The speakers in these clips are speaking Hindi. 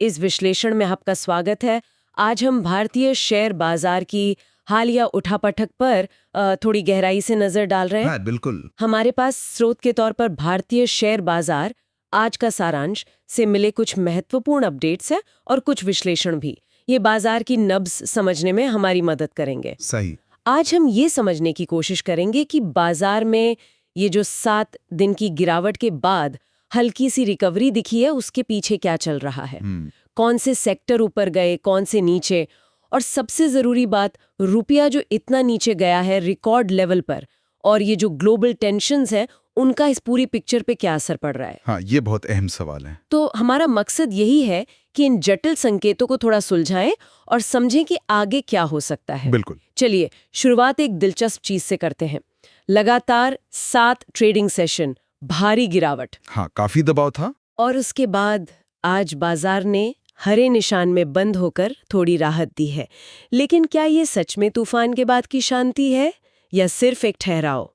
इस विश्लेषण में आपका स्वागत है। आज हम भारतीय शेयर बाजार की हालिया उठापटक पर थोड़ी गहराई से नजर डाल रहे हैं। हाँ, बिल्कुल। हमारे पास स्रोत के तौर पर भारतीय शेयर बाजार आज का सारांश से मिले कुछ महत्वपूर्ण अपडेट्स हैं और कुछ विश्लेषण भी। ये बाजार की नब्ज समझने में हमारी मदद करेंगे। सही। आज हम ये समझने की कोशिश करेंगे कि बाजार में ये जो 7 दिन की गिरावट के बाद हल्की सी रिकवरी दिखी है, उसके पीछे क्या चल रहा है, कौन से सेक्टर ऊपर गए, कौन से नीचे, और सबसे जरूरी बात, रुपया जो इतना नीचे गया है रिकॉर्ड लेवल पर, और ये जो ग्लोबल टेंशन्स हैं उनका इस पूरी पिक्चर पे क्या असर पड़ रहा है। हाँ, ये बहुत अहम सवाल है। तो हमारा मकसद यही है कि इन जटिल संकेतों को थोड़ा सुलझाएं और समझें कि आगे क्या हो सकता है। बिल्कुल। चलिए शुरुआत एक दिलचस्प चीज से करते हैं। लगातार 7 ट्रेडिंग सेशन, भारी गिरावट। हाँ, काफी दबाव था। और उसके बाद आज बाजार ने हरे निशान में बंद होकर थोड़ी राहत दी है। लेकिन क्या ये सच में तूफान के बाद की शांति है या सिर्फ एक ठहराव?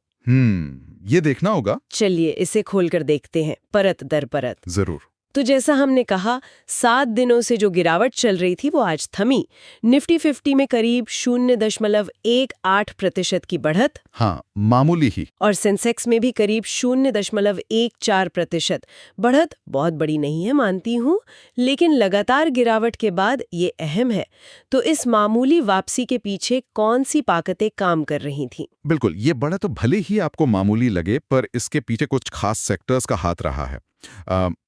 ये देखना होगा। चलिए इसे खोलकर देखते हैं, परत दर परत। जरूर। तो जैसा हमने कहा, 7 दिनों से जो गिरावट चल रही थी वो आज थमी। निफ्टी 50 में करीब 0.18% की बढ़त। हाँ, मामूली ही। और सेंसेक्स में भी करीब 0.14% बढ़त। बहुत बड़ी नहीं है, मानती हूँ, लेकिन लगातार गिरावट के बाद ये अहम है। तो इस मामूली वापसी के पीछे कौन सी ताकतें काम कर रही थीं? बिल्कुल, ये बढ़ा तो भले ही आपको मामूली लगे, पर इसके पीछे कुछ खास सेक्टर्स का हाथ रहा है।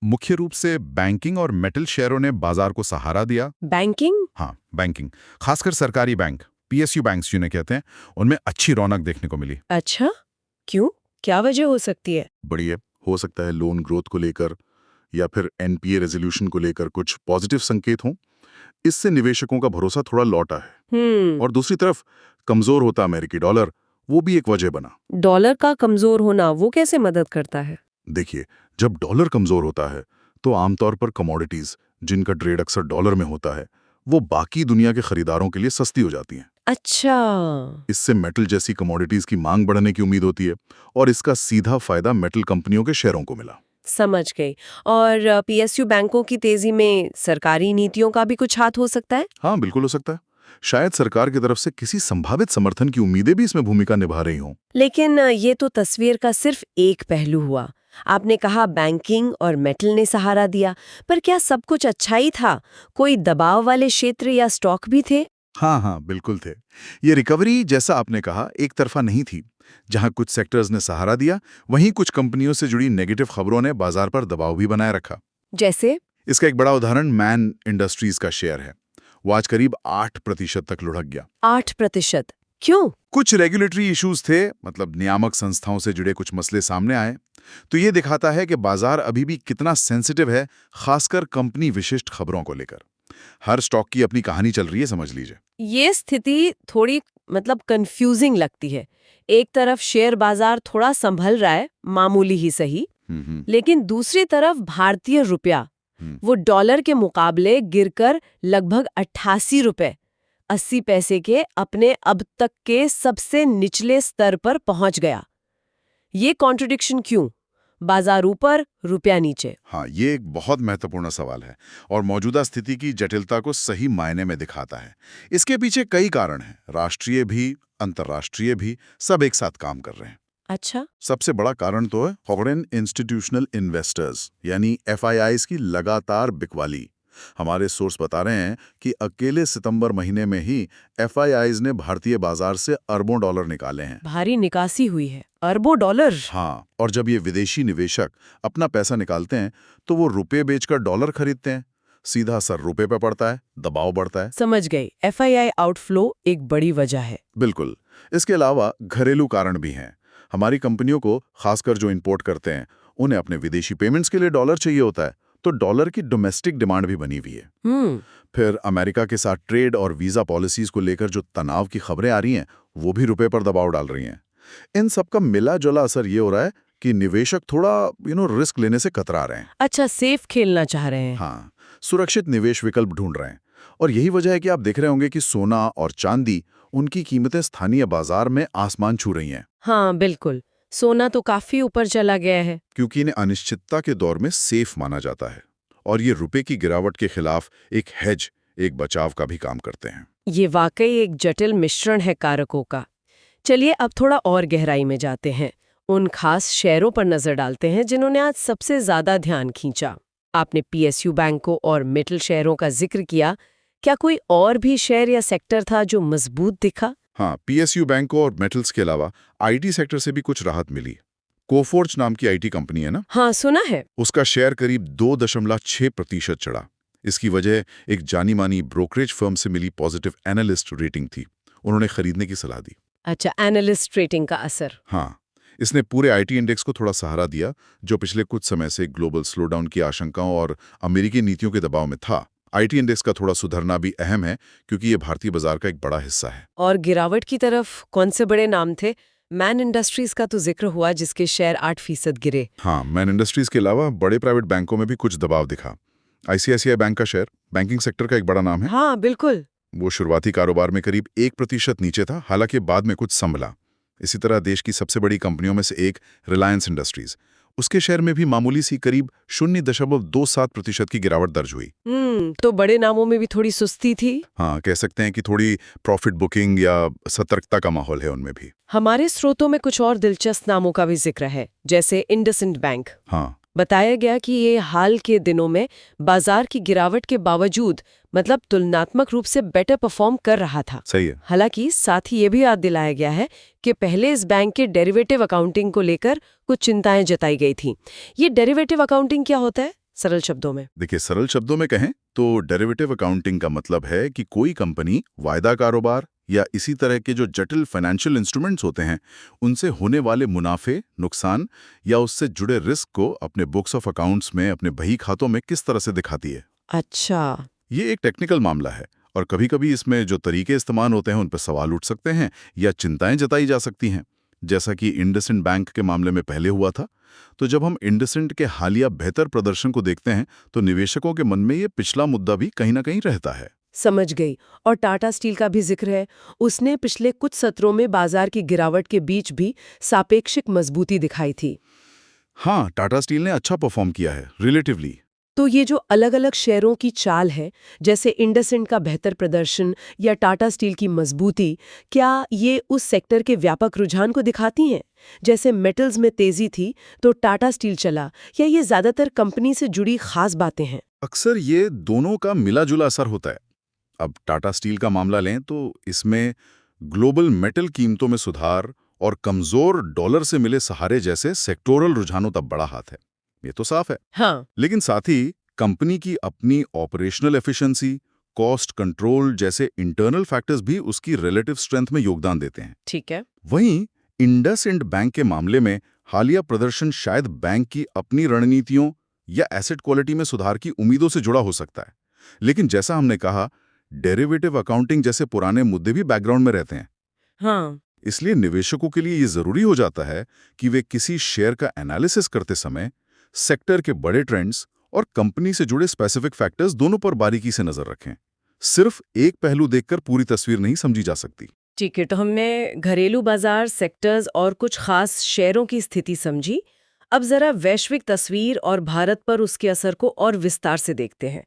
मुख्य रूप से बैंकिंग और मेटल शेयरों ने बाजार को सहारा दिया। बैंकिंग? हाँ, बैंकिंग, खासकर सरकारी बैंक, पीएसयू बैंक्स जिन्हें कहते हैं, उनमें अच्छी रौनक देखने को मिली। अच्छा, क्यों? क्या वजह हो सकती है? बढ़िए, हो सकता है लोन ग्रोथ को लेकर या फिर एनपीए रेजोल्यूशन को लेकर कुछ पॉजिटिव संकेत हों। इससे निवेशकों का भरोसा थोड़ा लौटा है। और दूसरी तरफ कमजोर होता अमेरिकी डॉलर, वो भी एक वजह बना। डॉलर का कमजोर होना वो कैसे मदद करता है? देखिए, जब डॉलर कमजोर होता है तो आमतौर पर कमोडिटीज, जिनका ट्रेड अक्सर डॉलर में होता है, वो बाकी दुनिया के खरीदारों के लिए सस्ती हो जाती हैं। अच्छा। इससे मेटल जैसी कमोडिटीज की मांग बढ़ने की उम्मीद होती है और इसका सीधा फायदा मेटल कंपनियों के शेयरों को मिला। समझ गई। और पीएसयू बैंकों की तेजी में सरकारी नीतियों का भी कुछ हाथ हो सकता है? हाँ, बिल्कुल हो सकता है। शायद सरकार की तरफ से किसी संभावित समर्थन की उम्मीदें भी इसमें भूमिका निभा रही हों। लेकिन ये तो तस्वीर का सिर्फ एक पहलू हुआ। आपने कहा बैंकिंग और मेटल ने सहारा दिया, पर क्या सब कुछ अच्छा ही था? कोई दबाव वाले क्षेत्र या स्टॉक भी थे? हाँ, बिल्कुल थे। ये रिकवरी, जैसा आपने कहा, एक तरफा नहीं थी। जहां कुछ सेक्टर्स ने सहारा दिया, वहीं कुछ कंपनियों से जुड़ी नेगेटिव खबरों ने बाजार पर दबाव भी बनाए रखा। जैसे? इसका एक बड़ा उदाहरण मैन इंडस्ट्रीज का शेयर है। वो आज करीब 8% तक लुढ़क गया। 8%? क्यों? कुछ रेगुलेटरी इश्यूज थे, मतलब नियामक संस्थाओं से जुड़े कुछ मसले सामने आए। तो ये दिखाता है कि बाजार अभी भी कितना सेंसिटिव है, खासकर कंपनी विशिष्ट खबरों को लेकर। हर स्टॉक की अपनी कहानी चल रही है, समझ लीजिए। ये स्थिति थोड़ी कंफ्यूजिंग लगती है। एक तरफ शेयर बाजार थोड़ा संभल रहा है, मामूली ही सही, लेकिन दूसरी तरफ भारतीय रुपया, वो डॉलर के मुकाबले गिरकर लगभग 88 रुपए 80 पैसे के अपने अब तक के सबसे निचले स्तर पर पहुंच गया। ये कॉन्ट्रडिक्शन क्यों? बाजार ऊपर, रुपया नीचे। हाँ, ये एक बहुत महत्वपूर्ण सवाल है और मौजूदा स्थिति की जटिलता को सही मायने में दिखाता है। इसके पीछे कई कारण हैं, राष्ट्रीय भी, अंतर्राष्ट्रीय भी, सब एक साथ काम कर रहे हैं। अच्छा। सबसे बड़ा कारण तो है फॉरेन इंस्टीट्यूशनल इन्वेस्टर्स यानी एफआईआईज की लगातार बिकवाली। हमारे सोर्स बता रहे हैं कि अकेले सितंबर महीने में ही एफआईआईज ने भारतीय बाजार से अरबों डॉलर निकाले हैं। भारी निकासी हुई है, अरबों डॉलर। हाँ, और जब ये विदेशी निवेशक अपना पैसा निकालते हैं तो वो रुपए बेचकर डॉलर खरीदते हैं। सीधा असर रुपए पे पड़ता है, दबाव बढ़ता है। समझ गई, एफआईआई आउटफ्लो एक बड़ी वजह है। बिल्कुल। इसके अलावा घरेलू कारण भी हैं। हमारी कंपनियों को, खासकर जो इंपोर्ट करते हैं, उन्हें अपने विदेशी पेमेंट्स के लिए डॉलर चाहिए होता है, तो डॉलर की डोमेस्टिक डिमांड भी बनी हुई है। फिर अमेरिका के साथ ट्रेड और वीजा पॉलिसीज को लेकर जो तनाव की खबरें आ रही हैं, वो भी रुपए पर दबाव डाल रही हैं। इन सब का मिला जुला असर ये हो रहा है कि निवेशक थोड़ा रिस्क लेने से कतरा रहे हैं। अच्छा, सेफ खेलना चाह रहे हैं। हाँ, सुरक्षित निवेश विकल्प ढूंढ रहे हैं। और यही वजह है कि आप देख रहे होंगे कि सोना और चांदी, उनकी कीमतें स्थानीय बाजार में आसमान छू रही हैं। हाँ बिल्कुल, सोना तो काफी ऊपर चला गया है। क्योंकि इन्हें अनिश्चितता के दौर में सेफ माना जाता है। और ये रुपए की गिरावट के खिलाफ एक हेज, एक बचाव का भी काम करते हैं। ये वाकई एक जटिल मिश्रण है कारकों का। चलिए अब थोड़ा और गहराई में जाते हैं, उन खास शेयरों पर नजर डालते हैं जिन्होंने आज सबसे ज्यादा ध्यान खींचा। आपने पीएसयू बैंकों और मेटल शेयरों का जिक्र किया, क्या कोई और भी शेयर या सेक्टर था जो मजबूत दिखा? हाँ, पीएसयू बैंकों और मेटल्स के अलावा आईटी सेक्टर से भी कुछ राहत मिली। कोफोर्ज नाम की आईटी कंपनी है ना, हाँ सुना है। उसका शेयर करीब 2.6% चढ़ा। इसकी वजह एक जानी मानी ब्रोकरेज फर्म से मिली पॉजिटिव एनालिस्ट रेटिंग थी। उन्होंने खरीदने की सलाह दी। अच्छा, एनालिस्ट रेटिंग का असर। हाँ, इसने पूरे आईटी इंडेक्स को थोड़ा सहारा दिया, जो पिछले कुछ समय से ग्लोबल स्लोडाउन की आशंकाओं और अमेरिकी नीतियों के दबाव में था। आईटी इंडेक्स का थोड़ा सुधरना भी अहम है, क्योंकि ये भारतीय बाजार का एक बड़ा हिस्सा है। और गिरावट की तरफ कौन से बड़े नाम थे? मैन इंडस्ट्रीज का तो जिक्र हुआ, जिसके शेयर 8% गिरे। हाँ, मैन इंडस्ट्रीज के अलावा बड़े प्राइवेट बैंकों में भी कुछ दबाव दिखा। आईसीआईसीआई बैंक का शेयर बैंकिंग सेक्टर का एक बड़ा नाम है। हाँ बिल्कुल। वो शुरुआती कारोबार में करीब 1% नीचे था, हालांकि बाद में कुछ संभला। इसी तरह देश की सबसे बड़ी कंपनियों में से एक रिलायंस इंडस्ट्रीज, उसके शेयर में भी मामूली सी करीब 0.27% की गिरावट दर्ज हुई। तो बड़े नामों में भी थोड़ी सुस्ती थी। हाँ, कह सकते हैं कि थोड़ी प्रॉफिट बुकिंग या सतर्कता का माहौल है उनमें भी। हमारे स्रोतों में कुछ और दिलचस्प नामों का भी जिक्र है, जैसे इंडसइंड बैंक। हाँ, बताया गया कि ये हाल के दिनों में बाजार की गिरावट के बावजूद मतलब तुलनात्मक रूप से बेटर परफॉर्म कर रहा था। सही है। हालांकि साथ ही ये भी याद दिलाया गया है कि पहले इस बैंक के डेरिवेटिव अकाउंटिंग को लेकर कुछ चिंताएं जताई गई थी। ये डेरिवेटिव अकाउंटिंग क्या होता है सरल शब्दों में? देखिए, सरल शब्दों में कहें तो डेरिवेटिव अकाउंटिंग का मतलब है कि कोई कंपनी वायदा कारोबार या इसी तरह के जो जटिल फाइनेंशियल इंस्ट्रूमेंट्स होते हैं, उनसे होने वाले मुनाफे, नुकसान या उससे जुड़े रिस्क को अपने बुक्स ऑफ अकाउंट्स में, अपने बही खातों में किस तरह से दिखाती है। अच्छा, ये एक टेक्निकल मामला है और कभी-कभी इसमें जो तरीके इस्तेमाल होते हैं उन पर सवाल उठ सकते हैं या चिंताएं जताई जा सकती हैं, जैसा कि इंडसइंड बैंक के मामले में पहले हुआ था। तो जब हम इंडसइंड के हालिया बेहतर प्रदर्शन को देखते हैं तो निवेशकों के मन में ये पिछला मुद्दा भी कहीं ना कहीं रहता है। समझ गई। और टाटा स्टील का भी जिक्र है। उसने पिछले कुछ सत्रों में बाजार की गिरावट के बीच भी सापेक्षिक मजबूती दिखाई थी। हाँ, टाटा स्टील ने अच्छा परफॉर्म किया है रिलेटिवली। तो ये जो अलग अलग शेयरों की चाल है, जैसे इंडसइंड का बेहतर प्रदर्शन या टाटा स्टील की मजबूती, क्या ये उस सेक्टर के व्यापक रुझान को दिखाती हैं? जैसे मेटल्स में तेजी थी तो टाटा स्टील चला, या ये ज्यादातर कंपनी से जुड़ी खास बातें हैं? अक्सर ये दोनों का मिला जुला असर होता है। अब टाटा स्टील का मामला लें तो इसमें ग्लोबल मेटल कीमतों में सुधार और कमजोर डॉलर से मिले सहारे जैसे सेक्टोरल रुझानों का बड़ा हाथ है, ये तो साफ है। हाँ, लेकिन साथ ही कंपनी की अपनी ऑपरेशनल एफिशिएंसी, कॉस्ट कंट्रोल जैसे इंटरनल फैक्टर्स भी उसकी रिलेटिव स्ट्रेंथ में योगदान देते हैं। ठीक है। वहीं इंडसइंड बैंक के मामले में हालिया प्रदर्शन शायद बैंक की अपनी रणनीतियों या एसेट क्वालिटी में सुधार की उम्मीदों से जुड़ा हो सकता है। लेकिन जैसा हमने कहा, डेरिवेटिव अकाउंटिंग जैसे पुराने मुद्दे भी बैकग्राउंड में रहते हैं। हाँ, इसलिए निवेशकों के लिए ये जरूरी हो जाता है कि वे किसी शेयर का एनालिसिस करते समय सेक्टर के बड़े ट्रेंड्स और कंपनी से जुड़े स्पेसिफिक फैक्टर्स दोनों पर बारीकी से नजर रखें। सिर्फ एक पहलू देखकर पूरी तस्वीर नहीं समझी जा सकती। ठीक है। तो हमने घरेलू बाजार, सेक्टर्स और कुछ खास शेयरों की स्थिति समझी। अब जरा वैश्विक तस्वीर और भारत पर उसके असर को और विस्तार से देखते हैं।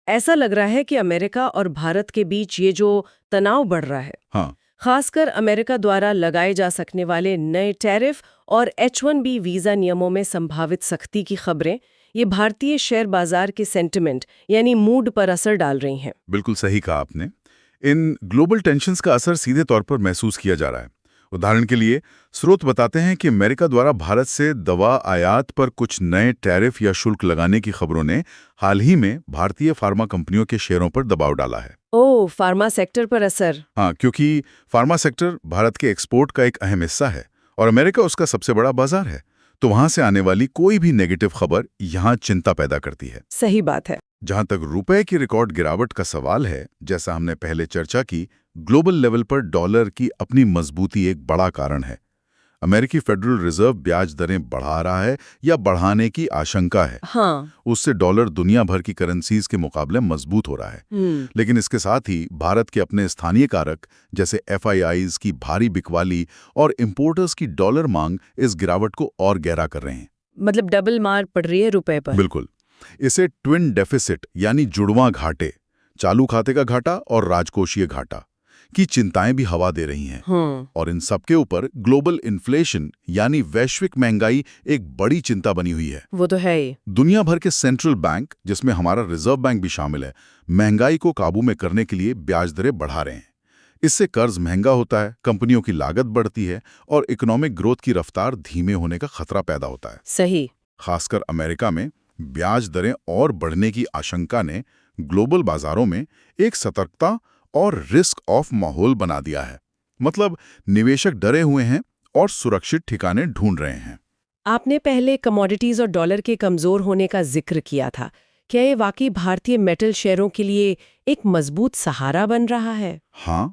ऐसा लग रहा है कि अमेरिका और भारत के बीच ये जो तनाव बढ़ रहा है, हाँ, खासकर अमेरिका द्वारा लगाए जा सकने वाले नए टैरिफ और H-1B वीजा नियमों में संभावित सख्ती की खबरें, ये भारतीय शेयर बाजार के सेंटिमेंट यानी मूड पर असर डाल रही हैं। बिल्कुल सही कहा आपने। इन ग्लोबल टेंशन्स का असर सीधे तौर पर महसूस किया जा रहा है। उदाहरण के लिए स्रोत बताते हैं कि अमेरिका द्वारा भारत से दवा आयात पर कुछ नए टैरिफ या शुल्क लगाने की खबरों ने हाल ही में भारतीय फार्मा कंपनियों के शेयरों पर दबाव डाला है। ओह, फार्मा सेक्टर पर असर। हाँ, क्योंकि फार्मा सेक्टर भारत के एक्सपोर्ट का एक अहम हिस्सा है और अमेरिका उसका सबसे बड़ा बाजार है। तो वहां से आने वाली कोई भी नेगेटिव खबर यहाँ चिंता पैदा करती है। सही बात है। जहां तक रुपए की रिकॉर्ड गिरावट का सवाल है, जैसा हमने पहले चर्चा की, ग्लोबल लेवल पर डॉलर की अपनी मजबूती एक बड़ा कारण है। अमेरिकी फेडरल रिजर्व ब्याज दरें बढ़ा रहा है या बढ़ाने की आशंका है। हाँ। उससे डॉलर दुनिया भर की करेंसीज के मुकाबले मजबूत हो रहा है। लेकिन इसके साथ ही भारत के अपने स्थानीय कारक जैसे FIIs की भारी बिकवाली और इंपोर्टर्स की डॉलर मांग इस गिरावट को और गहरा कर रहे हैं। मतलब डबल मार पड़ रही है रुपए पर। बिल्कुल। इसे ट्विन डेफिसिट यानी जुड़वां घाटे, चालू खाते का घाटा और राजकोषीय घाटा की चिंताएं भी हवा दे रही हैं। और इन सबके ऊपर ग्लोबल इन्फ्लेशन यानी वैश्विक महंगाई एक बड़ी चिंता बनी हुई है। वो तो है ही। दुनिया भर के सेंट्रल बैंक, जिसमें हमारा रिजर्व बैंक भी शामिल है, महंगाई को काबू में करने के लिए ब्याज दरें बढ़ा रहे हैं। इससे कर्ज महंगा होता है, कंपनियों की लागत बढ़ती है और इकोनॉमिक ग्रोथ की रफ्तार धीमे होने का खतरा पैदा होता है। सही। खासकर अमेरिका में ब्याज दरें और बढ़ने की आशंका ने ग्लोबल बाजारों में एक सतर्कता और रिस्क ऑफ माहौल बना दिया है। मतलब निवेशक डरे हुए हैं और सुरक्षित ठिकाने ढूंढ रहे हैं। आपने पहले कमोडिटीज और डॉलर के कमजोर होने का जिक्र किया था। क्या ये वाकई भारतीय मेटल शेयरों के लिए एक मजबूत सहारा बन रहा है? हाँ,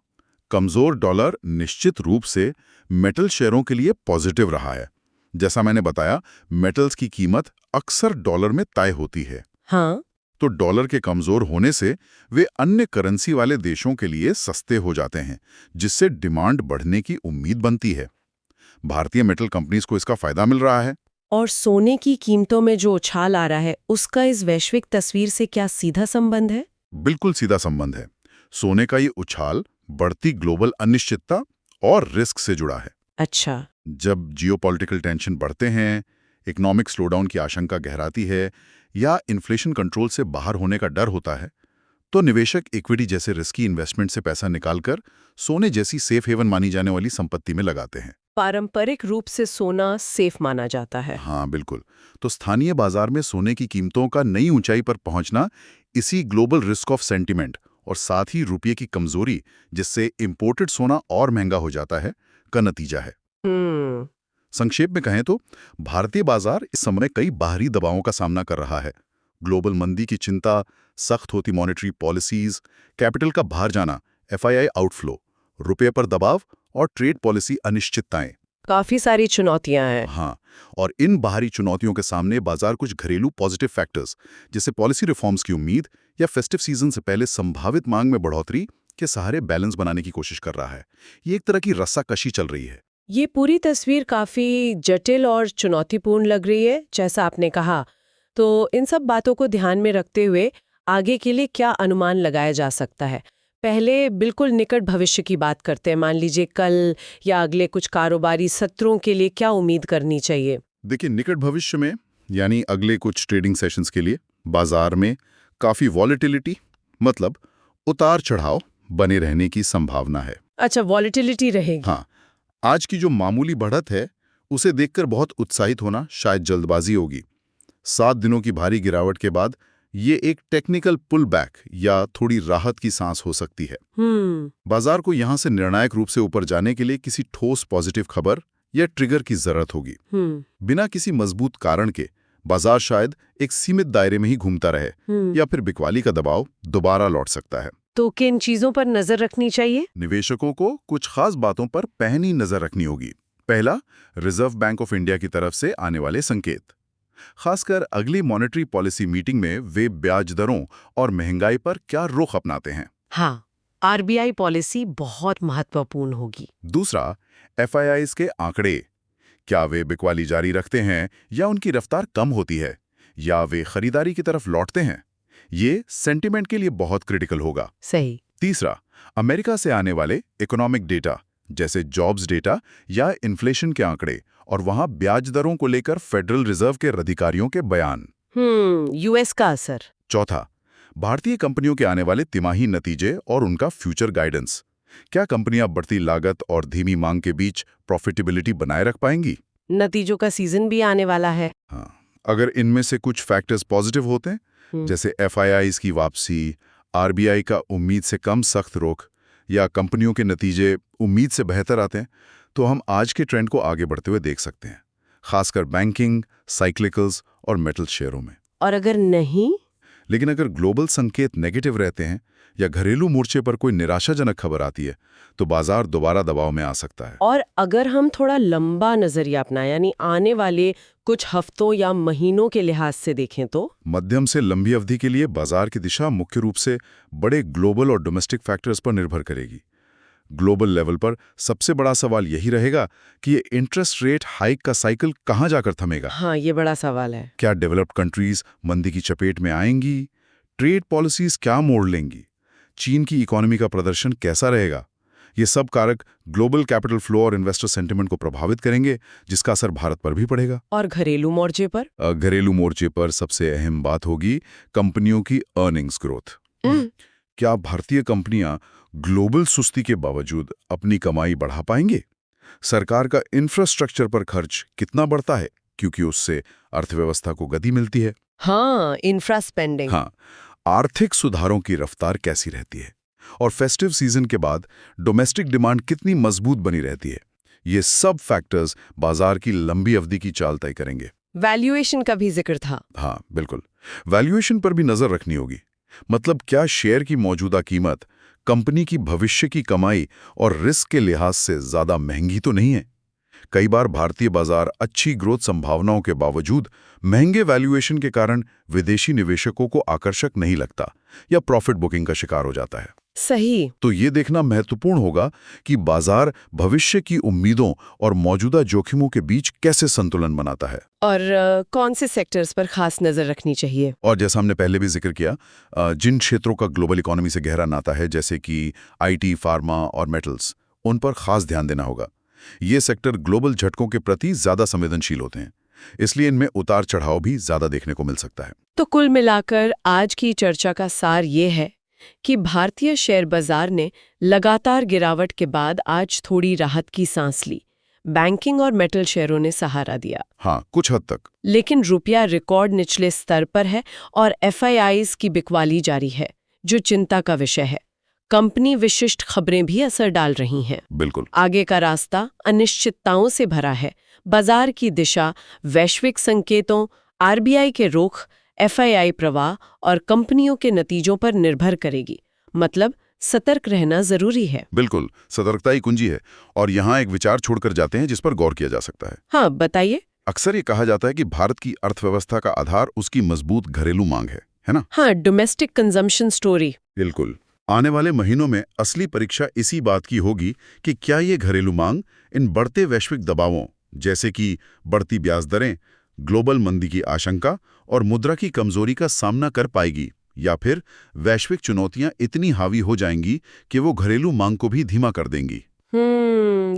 कमजोर डॉलर निश्चित रूप से मेटल शेयरों के लिए पॉजिटिव रहा है। जैसा मैंने बताया, मेटल्स की कीमत अक्सर डॉलर में तय होती है। हाँ। तो डॉलर के कमजोर होने से वे अन्य करेंसी वाले देशों के लिए सस्ते हो जाते हैं, जिससे डिमांड बढ़ने की उम्मीद बनती है। भारतीय मेटल कंपनीज को इसका फायदा मिल रहा है। और सोने की कीमतों में जो उछाल आ रहा है, उसका इस वैश्विक तस्वीर से क्या सीधा संबंध है? बिल्कुल सीधा संबंध है। सोने का ये उछाल बढ़ती ग्लोबल अनिश्चितता और रिस्क से जुड़ा है। अच्छा। जब जियोपॉलिटिकल टेंशन बढ़ते हैं, इकोनॉमिक स्लोडाउन की आशंका गहराती है या इन्फ्लेशन कंट्रोल से बाहर होने का डर होता है, तो निवेशक इक्विटी जैसे रिस्की इन्वेस्टमेंट से पैसा निकालकर सोने जैसी सेफ हेवन मानी जाने वाली संपत्ति में लगाते हैं। पारंपरिक रूप से सोना सेफ माना जाता है। हाँ बिल्कुल। तो स्थानीय बाजार में सोने की कीमतों का नई ऊंचाई पर पहुंचना इसी ग्लोबल रिस्क ऑफ सेंटिमेंट और साथ ही रुपये की कमजोरी, जिससे इंपोर्टेड सोना और महंगा हो जाता है, का नतीजा है। संक्षेप में कहें तो भारतीय बाजार इस समय कई बाहरी दबावों का सामना कर रहा है। ग्लोबल मंदी की चिंता, सख्त होती मॉनेटरी पॉलिसीज, कैपिटल का बाहर जाना, एफआईआई आउटफ्लो, रुपये पर दबाव और ट्रेड पॉलिसी अनिश्चितताएं। काफी सारी चुनौतियां हैं। हाँ, और इन बाहरी चुनौतियों के सामने बाजार कुछ घरेलू पॉजिटिव फैक्टर्स जैसे पॉलिसी रिफॉर्म्स की उम्मीद या फेस्टिव सीजन से पहले संभावित मांग में बढ़ोतरी के सहारे बैलेंस बनाने की कोशिश कर रहा है। ये एक तरह की रस्साकशी चल रही है। ये पूरी तस्वीर काफी जटिल और चुनौतीपूर्ण लग रही है, जैसा आपने कहा। तो इन सब बातों को ध्यान में रखते हुए आगे के लिए क्या अनुमान लगाया जा सकता है? पहले बिल्कुल निकट भविष्य की बात करते हैं। मान लीजिए कल या अगले कुछ कारोबारी सत्रों के लिए क्या उम्मीद करनी चाहिए? देखिए, निकट भविष्य में यानी अगले कुछ ट्रेडिंग सेशंस के लिए बाजार में काफी वॉलेटिलिटी, मतलब उतार चढ़ाव बने रहने की संभावना है। अच्छा, वॉलेटिलिटी रहेगी। हाँ, आज की जो मामूली बढ़त है उसे देखकर बहुत उत्साहित होना शायद जल्दबाजी होगी। 7 दिनों की भारी गिरावट के बाद ये एक टेक्निकल पुल बैक या थोड़ी राहत की सांस हो सकती है। बाजार को यहां से निर्णायक रूप से ऊपर जाने के लिए किसी ठोस पॉजिटिव खबर या ट्रिगर की जरूरत होगी। बिना किसी मजबूत कारण के बाजार शायद एक सीमित दायरे में ही घूमता रहे या फिर बिकवाली का दबाव दोबारा लौट सकता है। तो किन चीजों पर नजर रखनी चाहिए? निवेशकों को कुछ खास बातों पर पहनी नजर रखनी होगी। पहला, रिजर्व बैंक ऑफ इंडिया की तरफ से आने वाले संकेत। खासकर अगली मॉनेटरी पॉलिसी मीटिंग में वे ब्याज दरों और महंगाई पर क्या रुख अपनाते हैं। हाँ, आरबीआई पॉलिसी बहुत महत्वपूर्ण होगी। दूसरा, एफआईआईज के आंकड़े। क्या वे बिकवाली जारी रखते हैं या उनकी रफ्तार कम होती है, या वे खरीदारी की तरफ लौटते हैं? ये सेंटिमेंट के लिए बहुत क्रिटिकल होगा। सही। तीसरा, अमेरिका से आने वाले इकोनॉमिक डेटा जैसे जॉब्स डेटा या इन्फ्लेशन के आंकड़े और वहां ब्याज दरों को लेकर फेडरल रिजर्व के अधिकारियों के बयान। यूएस का असर। चौथा, भारतीय कंपनियों के आने वाले तिमाही नतीजे और उनका फ्यूचर गाइडेंस। क्या कंपनियां बढ़ती लागत और धीमी मांग के बीच प्रॉफिटेबिलिटी बनाए रख पाएंगी? नतीजों का सीजन भी आने वाला है। हाँ, अगर इनमें से कुछ फैक्टर्स पॉजिटिव होते हैं, जैसे एफआईआईज की वापसी, आरबीआई का उम्मीद से कम सख्त रोक या कंपनियों के नतीजे उम्मीद से बेहतर आते हैं, तो हम आज के ट्रेंड को आगे बढ़ते हुए देख सकते हैं, खासकर बैंकिंग, साइक्लिकल्स और मेटल शेयरों में। और अगर नहीं? लेकिन अगर ग्लोबल संकेत नेगेटिव रहते हैं या घरेलू मोर्चे पर कोई निराशाजनक खबर आती है, तो बाजार दोबारा दबाव में आ सकता है। और अगर हम थोड़ा लंबा नजरिया अपनाएं, यानी आने वाले कुछ हफ्तों या महीनों के लिहाज से देखें, तो मध्यम से लंबी अवधि के लिए बाजार की दिशा मुख्य रूप से बड़े ग्लोबल और डोमेस्टिक फैक्टर्स पर निर्भर करेगी। ग्लोबल लेवल पर सबसे बड़ा सवाल यही रहेगा कि ये इंटरेस्ट रेट हाइक का साइकिल कहाँ जाकर थमेगा। हाँ, ये बड़ा सवाल है। क्या डेवलप्ड कंट्रीज मंदी की चपेट में आएंगी? ट्रेड पॉलिसीज क्या मोड़ लेंगी? चीन की इकोनॉमी का प्रदर्शन कैसा रहेगा? ये सब कारक ग्लोबल कैपिटल फ्लो और इन्वेस्टर सेंटिमेंट को प्रभावित करेंगे, जिसका असर भारत पर भी पड़ेगा। और घरेलू मोर्चे पर? घरेलू मोर्चे पर सबसे अहम बात होगी कंपनियों की अर्निंग्स ग्रोथ। क्या भारतीय कंपनियां ग्लोबल सुस्ती के बावजूद अपनी कमाई बढ़ा पाएंगे? सरकार का इंफ्रास्ट्रक्चर पर खर्च कितना बढ़ता है, क्योंकि उससे अर्थव्यवस्था को गति मिलती है। हाँ, इंफ्रा स्पेंडिंग। हाँ, आर्थिक सुधारों की रफ्तार कैसी रहती है, और फेस्टिव सीजन के बाद डोमेस्टिक डिमांड कितनी मजबूत बनी रहती है। ये सब फैक्टर्स बाजार की लंबी अवधि की चाल तय करेंगे। वैल्यूएशन का भी जिक्र था। हाँ, बिल्कुल। वैल्यूएशन पर भी नजर रखनी होगी। मतलब क्या शेयर की मौजूदा कीमत कंपनी की भविष्य की कमाई और रिस्क के लिहाज से ज्यादा महंगी तो नहीं है? कई बार भारतीय बाजार अच्छी ग्रोथ संभावनाओं के बावजूद महंगे वैल्यूएशन के कारण विदेशी निवेशकों को आकर्षक नहीं लगता या प्रॉफिट बुकिंग का शिकार हो जाता है। सही। तो ये देखना महत्वपूर्ण होगा कि बाजार भविष्य की उम्मीदों और मौजूदा जोखिमों के बीच कैसे संतुलन बनाता है। और कौन से सेक्टर्स पर खास नजर रखनी चाहिए? और जैसा हमने पहले भी जिक्र किया, जिन क्षेत्रों का ग्लोबल इकोनॉमी से गहरा नाता है, जैसे कि आईटी, फार्मा और मेटल्स, उन पर खास ध्यान देना होगा। ये सेक्टर ग्लोबल झटकों के प्रति ज्यादा संवेदनशील होते हैं, इसलिए इनमें उतार चढ़ाव भी ज्यादा देखने को मिल सकता है। तो कुल मिलाकर आज की चर्चा का सार ये है कि भारतीय शेयर बाजार ने लगातार गिरावट के बाद आज थोड़ी राहत की सांस ली। बैंकिंग और मेटल शेयरों ने सहारा दिया। हाँ, कुछ हद तक। लेकिन रुपया रिकॉर्ड निचले स्तर पर है और एफआईआईज की बिकवाली जारी है, जो चिंता का विषय है। कंपनी विशिष्ट खबरें भी असर डाल रही हैं। बिल्कुल। आगे का रास्ता अनिश्चितताओं से भरा है। बाजार की दिशा वैश्विक संकेतों, आरबीआई के रुख, एफआईआई प्रवाह और कंपनियों के नतीजों पर निर्भर करेगी। मतलब सतर्क रहना जरूरी है। बिल्कुल, सतर्कता ही कुंजी है। और यहाँ एक विचार छोड़कर जाते हैं जिस पर गौर किया जा सकता है। हाँ, बताइए। अक्सर ये कहा जाता है कि भारत की अर्थव्यवस्था का आधार उसकी मजबूत घरेलू मांग है ना? हाँ, डोमेस्टिक कंजम्पशन स्टोरी। बिल्कुल। आने वाले महीनों में असली परीक्षा इसी बात की होगी कि क्या ये घरेलू मांग इन बढ़ते वैश्विक दबावों, जैसे कि बढ़ती ब्याज दरें, ग्लोबल मंदी की आशंका और मुद्रा की कमजोरी का सामना कर पाएगी, या फिर वैश्विक चुनौतियां इतनी हावी हो जाएंगी कि वो घरेलू मांग को भी धीमा कर देंगी।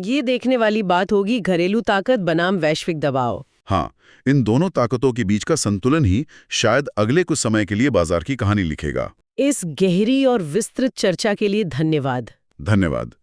ये देखने वाली बात होगी, घरेलू ताकत बनाम वैश्विक दबाव। हाँ, इन दोनों ताकतों के बीच का संतुलन ही शायद अगले कुछ समय के लिए बाजार की कहानी लिखेगा। इस गहरी और विस्तृत चर्चा के लिए धन्यवाद। धन्यवाद।